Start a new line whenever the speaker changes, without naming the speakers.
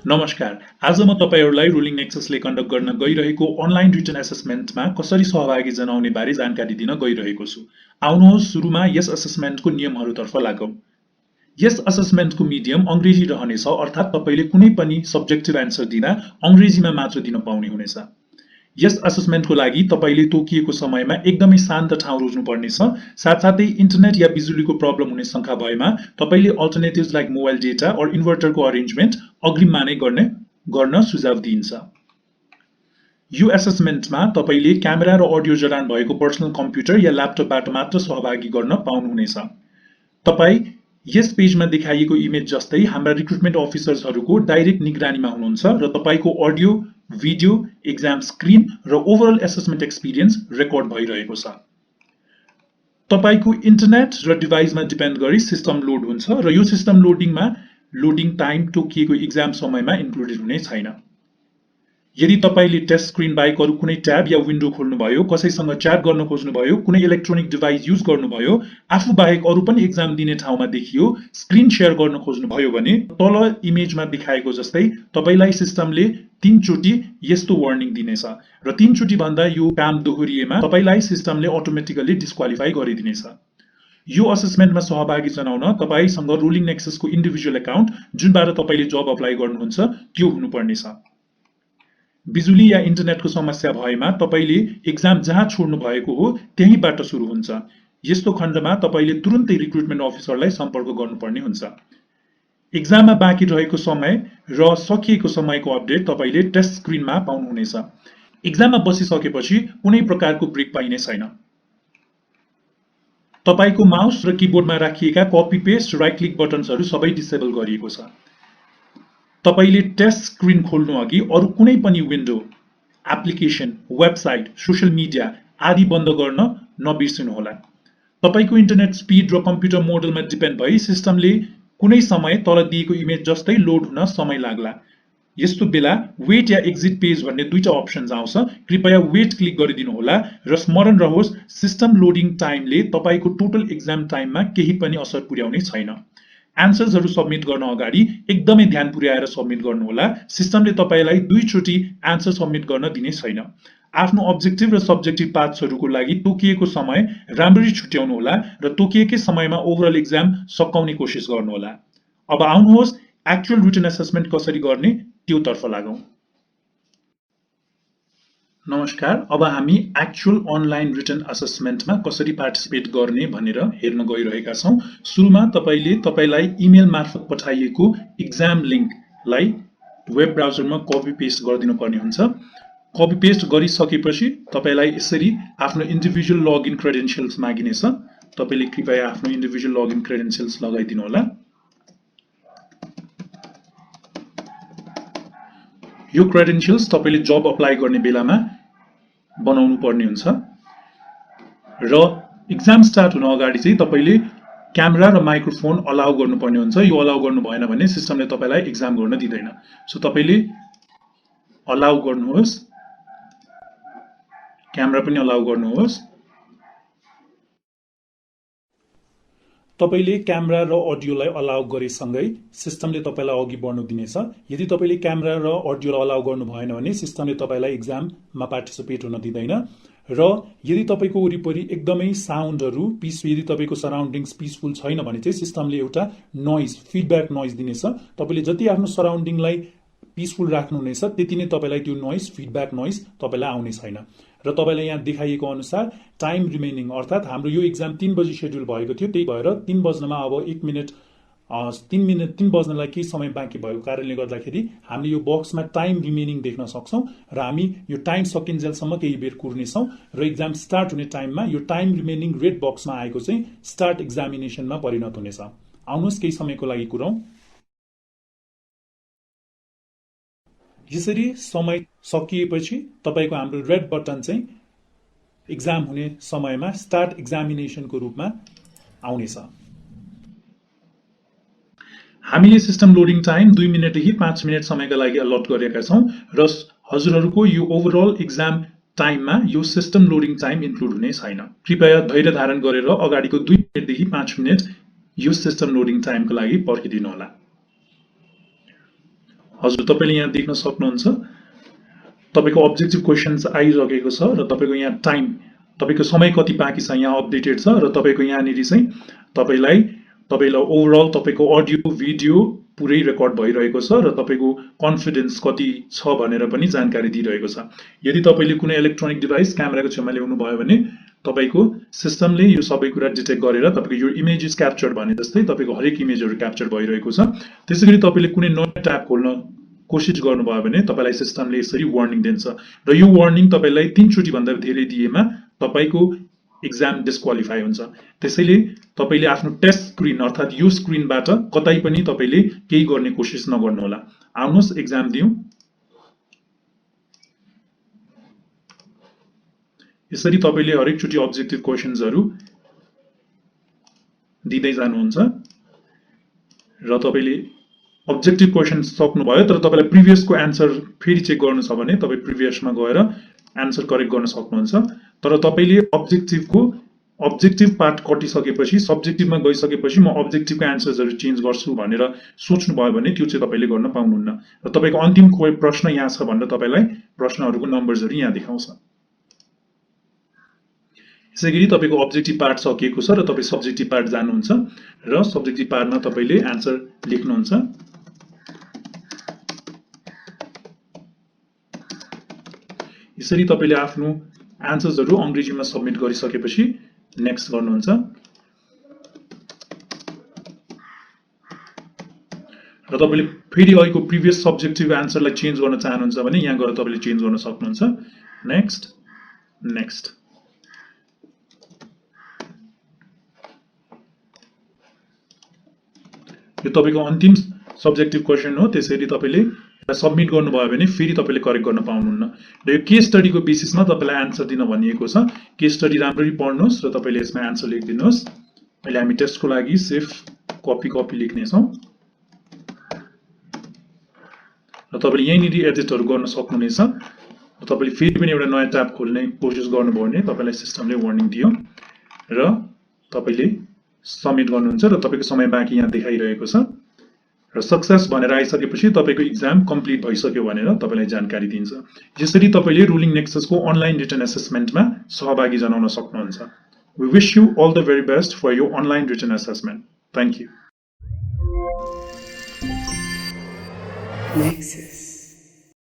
नमस्कार। आज म तपाईहरुलाई रुलिङ नेक्ससले कन्डक्ट गर्न गइरहेको अनलाइन रिटन असेसमेन्टमा कसरी सहभागी जनाउने बारे जानकारी दिन गइरहेको छु। आउनुहोस् सुरुमा यस असेसमेन्टको नियमहरुतर्फ लागौं। यस असेसमेन्टको मिडियम अंग्रेजी रहनेछ, अर्थात् तपाईले कुनै पनि सब्जेक्टिभ एन्सर दिँदा अंग्रेजीमा मात्र दिन पाउने हुनेछ। यस असेसमेन्टको लागि तपाईले तोकिएको समयमा एकदमै शान्त ठाउँ रोज्नु पर्नेछ। साथसाथै इन्टरनेट या बिजुलीको प्रब्लम हुने शंका भएमा तपाईले अल्टरनेटिभ्स लाइक मोबाइल डेटा और इन्भर्टरको अरेन्जमेन्ट अग्रिममा नै गर्न सुझाव दिइन्छ। यो असेसमेन्टमा तपाईले क्यामेरा र अडियो जडान भएको पर्सनल कम्प्युटर या ल्यापटपबाट मात्र सहभागी गर्न पाउनुहुनेछ। तपाई यस पेजमा देखाइएको इमेज जस्तै हाम्रा रिक्रुटमेन्ट अफिसर्सहरुको डाइरेक्ट निगरानीमा हुनुहुन्छ र तपाईको अडियो, भिडियो, एक्जाम स्क्रिन र ओभरअल असेसमेन्ट एक्सपिरियन्स रेकर्ड भइरहेको छ। तपाईको इन्टरनेट र डिभाइसमा डिपेन्ड गरी सिस्टम लोड हुन्छ र यो सिस्टम लोडिङ टाइम तोकिएको एक्जाम समयमा इन्क्लुडेड हुने छैन। यदि तपाईले टेस्ट स्क्रिन बाहेक अरु कुनै ट्याब या विन्डो खोल्नुभयो, कसैसँग च्याट गर्न खोज्नुभयो, कुनै इलेक्ट्रोनिक डिभाइस युज गर्नुभयो, आफू बाहेक अरु पनि एक्जाम दिने ठाउँमा देखियो, स्क्रिन शेयर गर्न खोज्नुभयो भने तल इमेजमा देखाएको जस्तै तपाईलाई सिस्टमले 3 चोटी यस्तो वार्निङ दिनेछ र 3 चोटी भन्दा यो काम दोहोरिएमा तपाईलाई सिस्टमले अटोमेटिकली डिस्क्वालिफाई गरिदिनेछ। यो असेसमेन्टमा सहभागी जनाउन तपाईसँग रुलिङ नेक्ससको इन्डिभिजुअल अकाउन्ट जुनबाट तपाईले जब अप्लाई गर्नुहुन्छ त्यो हुनुपर्नेछ। बिजुली या इन्टरनेटको समस्या भएमा तपाईले एक्जाम जहाँ छोड्नु भएको हो त्यहीबाट सुरु हुन्छ। यस्तो खण्डमा तपाईले तुरुन्तै रिक्रुटमेन्ट अफिसरलाई सम्पर्क गर्नुपर्ने हुन्छ। एक्जाममा बाँकी रहेको समय र सकिएको समयको अपडेट तपाईले टेस्ट स्क्रिनमा पाउनुहुनेछ। एक्जाममा बसिसकेपछि कुनै प्रकारको ब्रेक पाइने छैन। तपाईको माउस र किबोर्डमा राखिएका कपी पेस्ट, राइट क्लिक बटन्सहरु सबै डिसेबल गरिएको छ। तपाईले टेस्ट स्क्रिन खोल्नु अघि अरु कुनै पनि window, application, website, social media आदि बन्द गर्न नबिर्सनुहोला। तपाईको इन्टरनेट स्पिड र कम्प्युटर मोडलमा डिपेन्ड भई सिस्टमले कुनै समय तल दिएको इमेज जस्तै लोड हुन समय लाग्ला। यस्तो बेला वेट या एक्जिट पेज भन्ने दुईटा अप्सन्स आउँछ। कृपया वेट क्लिक गरिदिनुहोला र स्मरण रहोस् सिस्टम लोडिङ टाइमले तपाईको टोटल एक्जाम टाइममा केही पनि असर पुर्याउने छैन। एन्सर्सहरु सबमिट गर्न अगाडि एकदमै ध्यान पुर्याएर सबमिट गर्नुहोला। सिस्टमले तपाईलाई 2 चोटी एन्सर सबमिट गर्न दिने छैन। आफ्नो अब्जेक्टिभ र सब्जेक्टिभ पार्ट्सहरुको लागि तोकिएको समय राम्ररी छुट्याउनुहोला र तोकिएकै समयमा ओभरअल एक्जाम सकाउने कोसिस गर्नुहोला। अब आउनुहोस् एक्चुअल रिटन असेसमेन्ट कसरी गर्ने त्यो तर्फ लागौं। नमस्कार। अब हामी एक्चुअल अनलाइन रिटन असेसमेन्टमा कसरी पार्टिसिपेट गर्ने भनेर हेर्न गइरहेका छौं। सुरुमा तपाईलाई इमेल मार्फत पठाइएको एक्जाम लिंकलाई वेब ब्राउजरमा कपी पेस्ट गरिदिनु पर्ने हुन्छ। कपी पेस्ट गरिसकेपछि तपाईलाई यसरी आफ्नो इन्डिभिजुअल लगइन क्रेडेन्शियल्स मागिनेछ। तपाईले कृपया आफ्नो इन्डिभिजुअल लगइन क्रेडेन्शियल्स लगाइदिनु होला। यो क्रेडेन्शियल्स तपाईले जब अप्लाई गर्ने बेलामा बनाउनु पर्ने हुन्छ र एक्जाम स्टार्ट हुन अगाडि चाहिँ तपाईले क्यामेरा र माइक्रोफोन अलाउ गर्नुपर्ने हुन्छ। यो अलाउ गर्नु भएन भने सिस्टमले तपाईलाई एक्जाम गर्न दिदैन। सो तपाईले अलाउ गर्नुहोस्, क्यामेरा पनि अलाउ गर्नुहोस्। तपाईले क्यामेरा र अडियोलाई अलाउ गरेसँगै सिस्टमले तपाईलाई अघि बढ्न दिनेछ। यदि तपाईले क्यामेरा र अडियोलाई अलाउ गर्नु भएन भने सिस्टमले तपाईलाई एक्जाममा पार्टिसिपेट हुन दिदैन। र यदि तपाईको वरिपरि एकदमै साउन्डहरु यदि तपाईको सराउन्डिङ्स पीसफुल छैन भने चाहिँ सिस्टमले एउटा नोइज, फिडब्याक नोइज दिनेछ। तपाईले जति आफ्नो सराउन्डिङलाई पीसफुल राख्नुहुनेछ त्यति नै तपाईलाई त्यो नोइज, फिडब्याक नोइज तपाईलाई आउने छैन। र तपाईलाई यहाँ देखाइएको अनुसार टाइम रिमेनिङ, अर्थात् हाम्रो यो एक्जाम 3 बजे शेड्युल भएको थियो, त्यही भएर 3 बज्नमा अब 3 बज्नलाई केही समय बाँकी भएको कारणले गर्दाखेरि हामीले यो बक्समा टाइम रिमेनिङ देख्न सक्छौं र हामी यो टाइम सकिन्जेलसम्म केही बेर कुर्नेछौं र एक्जाम स्टार्ट हुने टाइममा यो टाइम रिमेनिङ रेड बक्समा आएको चाहिँ स्टार्ट एक्जामिनेसनमा परिणत हुनेछ। आउनुहोस् केही समयको लागि कुरौं। यसरी समय सकिएपछि तपाईको हाम्रो रेड बटन चाहिँ एक्जाम हुने समयमा स्टार्ट एक्जामिनेसनको रूपमा आउनेछ। हामीले सिस्टम लोडिङ टाइम 2 मिनेटदेखि 5 मिनेट समयका लागि अलट गरेका छौं र हजुरहरुको यो ओभरअल एक्जाम टाइममा यो सिस्टम लोडिङ टाइम इन्क्लुड हुने छैन। कृपया धैर्य धारण गरेर अगाडिको 2 मिनेटदेखि 5 मिनेट यो सिस्टम लोडिङ टाइमको लागि पर्खिदिनु होला। हजुर तपाईले यहाँ देख्न सक्नुहुन्छ तपाईको अब्जेक्टिभ क्वेशन्स आइसकेको छ र तपाईको यहाँ टाइम तपाईको समय कति बाँकी छ यहाँ अपडेटेड छ र तपाईको यहाँनिर चाहिँ तपाईलाई ओभरअल तपाईको अडियो भिडियो पुरै रेकर्ड भइरहेको छ र तपाईको कन्फिडेन्स कति छ भनेर पनि जानकारी दिइरहेको छ। यदि तपाईले कुनै इलेक्ट्रोनिक डिभाइस क्यामेराको छेउमा ल्याउनु भयो भने तपाईको सिस्टमले यो सबै कुरा डिटेक्ट गरेर तपाईको यो इमेज इज क्याप्चर्ड भने जस्तै तपाईको हरेक इमेजहरु क्याप्चर भइरहेको छ। त्यसैगरी तपाईले कुनै नयाँ ट्याब खोल्न कोशिश गर्नुभयो भने तपाईलाई सिस्टमले यसरी वार्निङ दिन्छ र यो वार्निङ तपाईलाई 3 चोटी भन्दा धेरै दिएमा तपाईको एक्जाम डिस्क्वालिफाई हुन्छ। त्यसैले तपाईले आफ्नो टेस्ट स्क्रिन अर्थात यो स्क्रिनबाट कतै पनि तपाईले केही गर्ने कोशिश नगर्नु होला। आउनुहोस् एक्जाम दिउँ। यसरी तपाईले हरेक चोटी अब्जेक्टिभ क्वेशन्सहरु दिँदै जानुहुन्छ र तपाईले अब्जेक्टिभ क्वेशन्स सक्नुभयो तर तपाईलाई प्रिभियसको आन्सर फेरि चेक गर्नु छ भने तपाई प्रिभियसमा गएर आन्सर करेक्ट गर्न सक्नुहुन्छ। तर तपाईले अब्जेक्टिभ पार्ट कटिसकेपछि सब्जेक्टिभमा गइसकेपछि म अब्जेक्टिभको आन्सर्सहरु चेन्ज गर्छु भनेर सोच्नु भयो भने त्यो चाहिँ तपाईले गर्न पाउनुहुन्न र तपाईको अन्तिम प्रश्न यहाँ छ भनेर तपाईलाई प्रश्नहरुको नम्बर्सहरु यहाँ देखाउँछ। यसैगरी तपाईको अब्जेक्टिभ पार्ट सकिएको छ र तपाई सब्जेक्टिभ पार्ट जानुहुन्छ र सब्जेक्टिभ पार्टमा तपाईले आन्सर लेख्नुहुन्छ। यसरी तपाईले आफ्नो आन्सर्सहरु अंग्रेजीमा सबमिट गरिसकेपछि नेक्स्ट गर्नुहुन्छ र तपाईले फेरि अहिलेको प्रिभियस सब्जेक्टिभ आन्सरलाई चेन्ज गर्न चाहनुहुन्छ भने यहाँ गएर तपाईले चेन्ज गर्न सक्नुहुन्छ। नेक्स्ट नेक्स्ट यो तपाईको अन्तिम सब्जेक्टिभ क्वेशन हो। त्यसैले तपाईले सबमिट गर्नुभयो भने फेरि तपाईले करेक्ट गर्न पाउनुहुन्न र यो केस स्टडीको बेसिसमा तपाईलाई आन्सर दिन भनिएको छ। केस स्टडी राम्ररी पढ्नुहोस् र तपाईले यसमा आन्सर लेखिदिनुहोस्। अहिले हामी टेस्टको लागि सेफ कपी लेख्ने छौं र तपाईले यहीँनिर एडिटहरु गर्न सक्नुहुनेछ। तपाईले फेरि पनि एउटा नयाँ ट्याब खोल्ने कोसिस गर्नुभयो भने तपाईलाई सिस्टमले वार्निङ दियो र तपाईले सबमिट गर्नुहुन्छ र तपाईको समय बाँकी यहाँ देखाइरहेको छ र सक्सेस भनेर आइसकेपछि तपाईको एक्जाम कम्प्लिट भइसक्यो भनेर तपाईलाई जानकारी दिन्छ। यसरी तपाईले रुलिङ नेक्ससको अनलाइन रिटन असेसमेन्टमा सहभागी जनाउन सक्नुहुन्छ। We wish you all the very best for your online written assessment. Thank you.
Nexus.